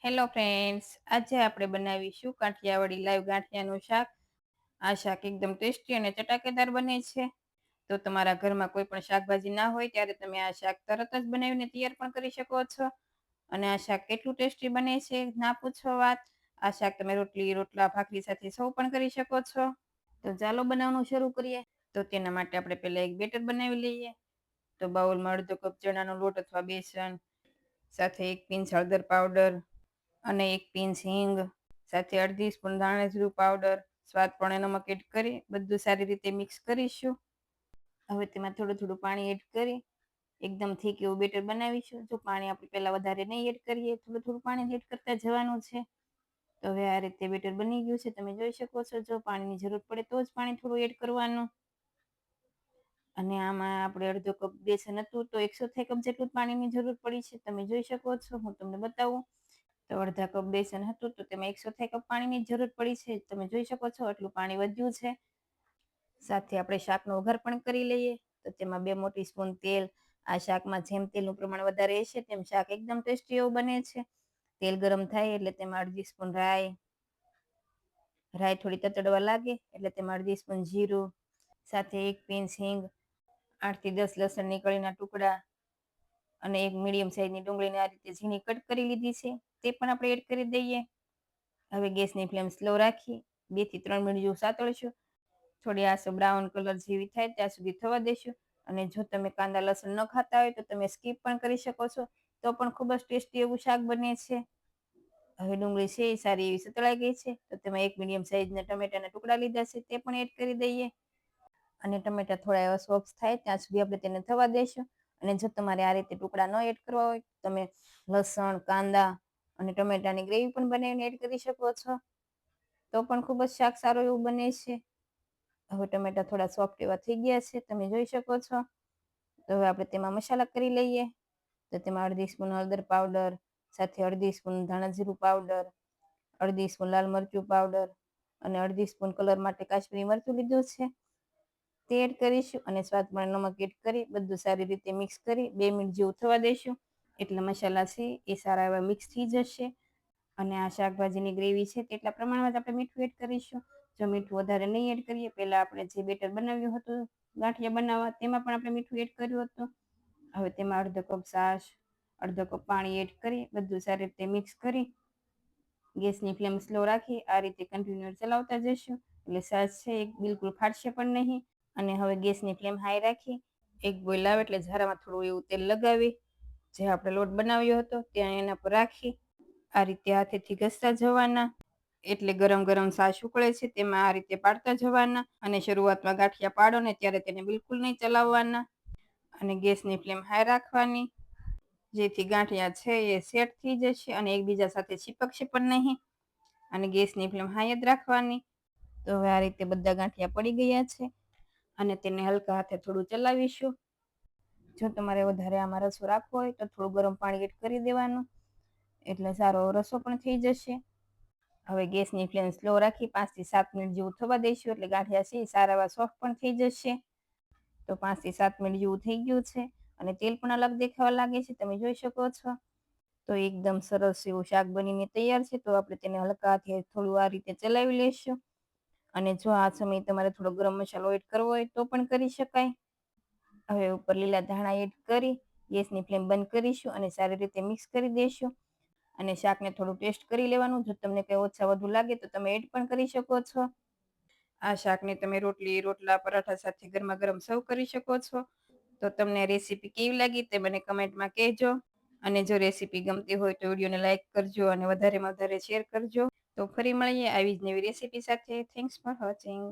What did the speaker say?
Hello friends, આજે આપણે બનાવીશું કાઠિયાવાડી લાઈવ ગાંઠિયાનું શાક. આ શાક એકદમ ટેસ્ટી અને ચટાકેદાર બને છે. તો તમારા ઘરમાં કોઈ પણ શાકભાજી ના હોય ત્યારે તમે આ શાક તરત જ બનાવીને તૈયાર પણ કરી શકો છો. અને આ શાક કેટલું ટેસ્ટી બને છે ના પૂછો વાત. આ શાક તમે રોટલી, રોટલા, ભાખરી સાથે સૌ પણ કરી શકો છો. તો ચાલો બનાવવાનું શરૂ કરીએ. તો તેના માટે આપણે પહેલા એક બેટર બનાવી લઈએ. તો બાઉલમાં અડધો કપ ચણાનો લોટ અથવા બેસન, સાથે 1 પિંચ હળદર પાવડર અને 1 પિંચ હિંગ, સાથે અડધી સ્પૂન ધાણા પાવડર, સ્વાદ પ્રમાણે નમક એડ કરી બધું સારી રીતે મિક્સ કરીશું. હવે તેમાં થોડું થોડું પાણી એડ કરી એકદમ થીક એવું બેટર બનાવીશું. જો પાણી આપણે પહેલા વધારે નહીં એડ કરીએ, થોડું થોડું પાણી એડ કરતા જવાનું છે. તો હવે આ રીતે બેટર બની ગયું છે, તમે જોઈ શકો છો. જો પાણીની જરૂર પડે તો જ પાણી થોડું એડ કરવાનું. અને આમાં આપણે અડધો કપ બેસન હતું તો 106 કપ જેટલું પાણીની જરૂર પડી છે, તમે જોઈ શકો છો. હું તમને બતાવું તો અડધા કપ બેસન હતું તો તેમાં 106 કપ પાણીની જરૂર પડી છે, તમે જોઈ શકો છો. એટલું પાણી વધ્યું છે. સાથે આપણે શાકનો વઘાર પણ કરી લઈએ. તો તેમાં 2 મોટી સ્પૂન તેલ. આ શાકમાં જેમ તેલનું પ્રમાણ વધારે હશે તેમ શાક એકદમ ટેસ્ટી એવું બને છે. તેલ ગરમ થાય એટલે તેમાં અડધી સ્પૂન રાઈ થોડી તતડવા લાગે એટલે તેમાં અડધી સ્પૂન જીરું, સાથે 1 પિંચ હિંગ, 8 થી 10 લસણની કળીના ટુકડા અને 1 મીડિયમ સાઈઝની ડુંગળીને આ રીતે ઝીણી કટ કરી લીધી છે, તે પણ આપણે એડ કરી દઈએ. હવે ગેસની ફ્લેમ સ્લો રાખી 2 થી 3 મિનિટ જેવું સાતળશું. થોડી આસો બ્રાઉન કલર જેવી થાય ત્યાં સુધી થવા દેશું. અને જો તમે કાંદા લસણ ન ખાતા હોય તો તમે સ્કીપ પણ કરી શકો છો, તો પણ ખૂબ જ ટેસ્ટી એવું શાક બને છે. હવે ડુંગળી છે એ સારી એવી સતળાઈ ગઈ છે, તો તેમાં 1 મીડિયમ સાઈઝના ટમેટાના ટુકડા લીધા છે, તે પણ એડ કરી દઈએ. અને ટમેટા થોડા એવા સોફ્ટ થાય ત્યાં સુધી આપણે તેને થવા દઈશું. અને જો તમારે આ રીતે ટુકડા ન એડ કરવા હોય તમે લસણ, કાંદા અને ટમેટાની ગ્રેવી પણ બનાવીને એડ કરી શકો છો, તો પણ ખૂબ જ શાક સારું એવું બને છે. હવે ટમેટા થોડા સોફ્ટ એવા થઈ ગયા છે, તમે જોઈ શકો છો. તો હવે આપણે તેમાં મસાલા કરી લઈએ. તો તેમાં અડધી સ્પૂન હળદર પાવડર, સાથે અડધી સ્પૂન ધાણા જીરું પાવડર, અડધી સ્પૂન લાલ મરચું પાવડર અને અડધી સ્પૂન કલર માટે કાશ્મીરી મરચું લીધું છે, તે એડ કરીશું. અને સ્વાદ પ્રમાણે નમક એડ કરી બધું સારી રીતે મિક્સ કરી 2 મિનિટ જેવું થવા દઈશું. એટલે મસાલા છે એ સારા એવા મિક્સ થઈ જશે. અને આ શાકભાજીની ગ્રેવી છે તેટલા પ્રમાણમાં જ આપણે મીઠું એડ કરીશું. જો મીઠું વધારે નહીં એડ કરીએ, પહેલા આપણે જે બેટર બનાવ્યું હતું ગાંઠિયા બનાવવા તેમાં પણ આપણે મીઠું એડ કર્યું હતું. હવે તેમાં અડધો કપ છાશ, અડધો કપ પાણી એડ કરી બધું સારી રીતે મિક્સ કરી ગેસની ફ્લેમ સ્લો રાખી આ રીતે કન્ટિન્યુ ચલાવતા જઈશું, એટલે છાશ છે એ બિલકુલ ફાટશે પણ નહીં. અને હવે ગેસની ફ્લેમ હાઈ રાખી એક બોઇલ આવે એટલે ઝારામાં થોડું એવું તેલ લગાવી જે આપણે લોટ બનાવ્યો હતો ત્યાં એના પર રાખી આ રીતે હાથેથી ઘસતા જવાના. એટલે ગરમ ગરમ છાશ ઉકળે છે તેમાં આ રીતે પાડતા જવાના. અને શરૂઆતમાં ગાંઠિયા પાડો ને ત્યારે તેને બિલકુલ નહીં ચલાવવાના. અને ગેસની ફ્લેમ હાઈ રાખવાની, જેથી ગાંઠિયા છે એ સેટ થઈ જશે અને એકબીજા સાથે ચીપકશે પણ નહીં. અને ગેસની ફ્લેમ હાઈ જ રાખવાની. તો હવે આ રીતે બધા ગાંઠિયા પડી ગયા છે અને તેને હલકા હાથે થોડું ચલાવીશું. જો તમારે વધારે આમાં રસો રાખવો હોય તો થોડું ગરમ પાણી એડ કરી દેવાનું, એટલે સારો રસો પણ થઈ જશે. હવે ગેસની ફ્લેમ સ્લો રાખી 5 થી 7 મિનિટ જેવું થવા દઈશું, એટલે ગાંઠિયા છે સારા એવા સોફ્ટ પણ થઈ જશે. તો 5 થી 7 મિનિટ જેવું થઈ ગયું છે અને તેલ પણ અલગ દેખાવા લાગે છે, તમે જોઈ શકો છો. તો એકદમ સરસ એવું શાક બનીને તૈયાર છે. તો આપણે તેને હલકા હાથે થોડું આ રીતે ચલાવી લઈશું. અને જો આ સમયે તમારે થોડો ગરમ મસાલો એડ કરવો હોય તો પણ કરી શકાય. હવે ઉપર લીલા ધાણા એડ કરી ગેસની ફ્લેમ બંધ કરીશું અને સારી રીતે મિક્સ કરી દઈશું. અને શાકને થોડું ટેસ્ટ કરી લેવાનું. જો તમને કંઈ ઓછા વધુ લાગે તો તમે એડ પણ કરી શકો છો. આ શાકને તમે રોટલી, રોટલા, પરાઠા સાથે ગરમા ગરમ સર્વ કરી શકો છો. તો તમને રેસીપી કેવી લાગી તે મને કમેન્ટમાં કહેજો. અને જો રેસીપી ગમતી હોય તો વિડીયોને લાઈક કરજો અને વધારેમાં વધારે શેર કરજો. તો ફરી મળીએ આવી જ નવી રેસીપી સાથે. Thanks for watching.